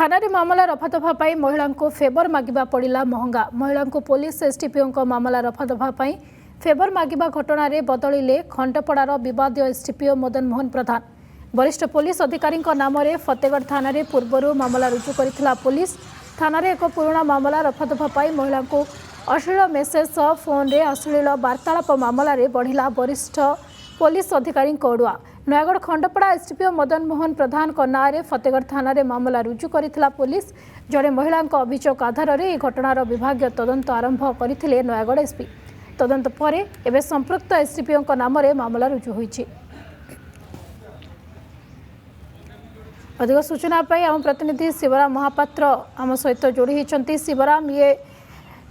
थाना रे मामला रफादफा पाई महिला को फेवर मागिबा पड़िला महंगा। महिला को पुलिस एसडीपीओ को मामला रफादफा पाई फेवर मागिबा घटना रे बदलिले खंडपड़ार विवाद एसडीपीओ मदन मोहन प्रधान। वरिष्ठ पुलिस अधिकारी नाम रे फतेगढ़ थाना रे पूर्व मामला रुजु करथिला पुलिस। थाना रे एक पुराना मामला रफादफा पाई महिला को अश्लील मेसेज सह फोन रे अश्लील वार्तालाप मामला रे बढ़िला वरिष्ठ पुलिस अधिकारी अड़ुआ। नयागढ़ खंडपड़ा एसडीपीओ मदन मोहन प्रधान नाँ में फतेगढ़ थाना रे मामला रुजु करथिला पुलिस। जड़े महिला अभियोग आधार में घटनार विभाग तदंत आरंभ करथिले नयागढ़ एसपी। तदंत पर एवं संपृक्त एसडीपीओ नाम में मामला रुजु होईछि। अधिक सूचना पाई आम प्रतिनिधि शिवराम महापात्र आम सहित जोड़ी होती। शिवराम, ये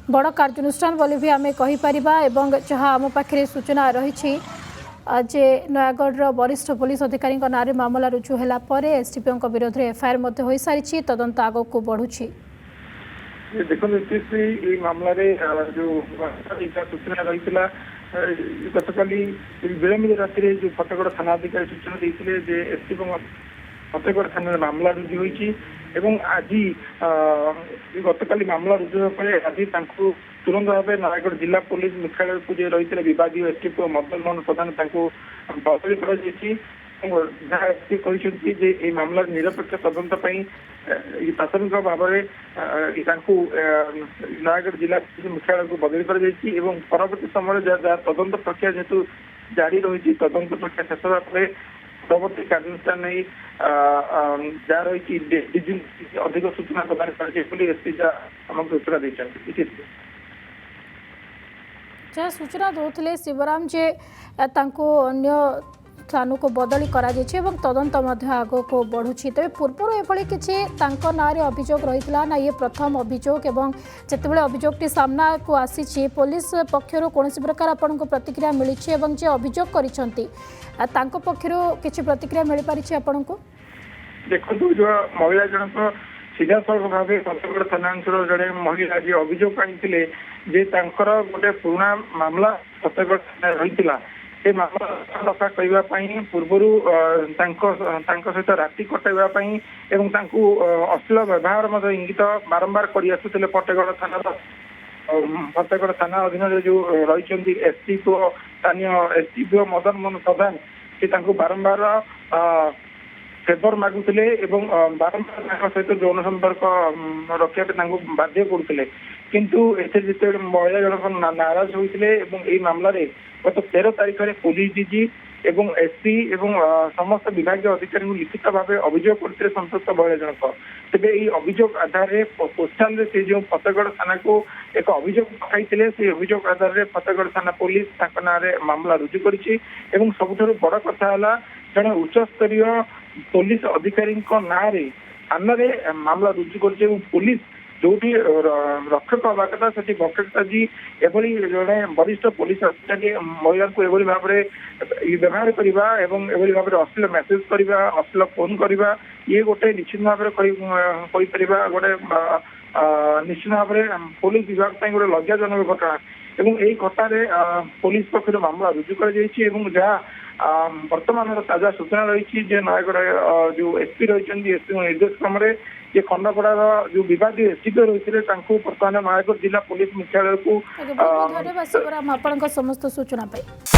बड़ कार्यानुष्ठान बोली भी आम कहीपर एवं जहाँ आम पाखे सूचना रही जे नयागढ़ वरिष्ठ पुलिस अधिकारी नाँ में मामला रुजु होला पर एसडीपीओ विरोध में एफआईआर हो सारी तदंत आग को बढ़ुछि। देखो मामला जो सूचना रही गतकाली विलंबित राति जो फतेगढ़ थाना अधिकारी सूचना देते एसडीपीओ फतेगढ़ थाना मामला रुजु होती आज गतकाली मामला रुजु आज तुरंत भाव नयागढ़ जिला पुलिस मुख्यालय को जो रही विवाद एसडीपीओ मदन मोहन प्रधान बदली कर मामला निरपेक्ष तदंत प्राथमिक भाव में नयागढ़ जिला पुलिस मुख्यालय को बदली कर परवर्त समय तदंत प्रक्रिया जेहेतु जारी रही तदंत प्रक्रिया शेष होगा परवर्ती कार्यानुष्ठान नहीं जहाँ रही अधिक सूचना प्रदान कर एसपी जहाँ सूचना देते जहाँ सूचना दौले शिवराम जे अन्य स्थान को बदली करा तदंत आग को बढ़ुछि। तेज पूर्व एभली किसी ना अभियोग रही ना ये प्रथम अभियोग एवं जितेबाला अभियोगटी सामना को आसी पुलिस पक्षर कौन प्रकार आपन को प्रतिक्रिया मिली जे अभियोग करिसेंती पक्षर किसी प्रतिक्रिया मिल पारी आपन को? देखो जो महिला जनक सीधा सड़क भाव फतेगढ़ थाना अंचल जड़े महिला जी अभियोग आनी गोटे पुराना मामला फतेगढ़ थाना रही से मामला दफा करने पूर्वर सहित राति कटाइवाई अश्लील व्यवहार इंगित बारंबार कर फतेगढ़ थाना अधीन जो रही एसडीपीओ स्थानीय एसडीपीओ मदन मोहन प्रधान से बारंबार फेवर मागुले बारंबार सहित यौन संपर्क रखा बाध्य करते किंतु जिते महिला जनक नाराज होते मामला गत 13 तारीख में पुलिस डीजी एवं एसपी एवं समस्त विभाग अधिकारी लिखित भाव अभियोग करते संपृक्त महिला जनक तेरे ये अभियोग आधार में पोस्टाल से जो फतेगढ़ थाना को एक अभियोग पकाई से अभियोग आधार में फतेगढ़ थाना पुलिस ना मामला रुजु करी सबुठ बड़ कथा है जड़े उच्च स्तरीय पुलिस अधिकारी ना थाना मामला रुजु कर पुलिस जो रक्षक हवा कथा से भक्षकता जी एभली जड़े वरिष्ठ पुलिस अधिकारी महिला को एभली भाव में व्यवहार करवा एभली भाव में अश्लील मेसेज करवा अश्लील फोन करवा ये गोटे निश्चित भाव में गोटे निश्चित भाव में पुलिस विभाग गोटे लज्जाजनक घटना यही घटना पुलिस पक्ष मामला रुजु कर जहाँ वर्तमान ताजा सूचना रही नयागढ़ जो एसपी रही एसपी निर्देश क्रम ये खंडपड़ार जो विवाद एसडीपीओ रही बर्तमान नयागढ़ जिला पुलिस मुख्यालय को धन्यवाद समस्त सूचना पाई।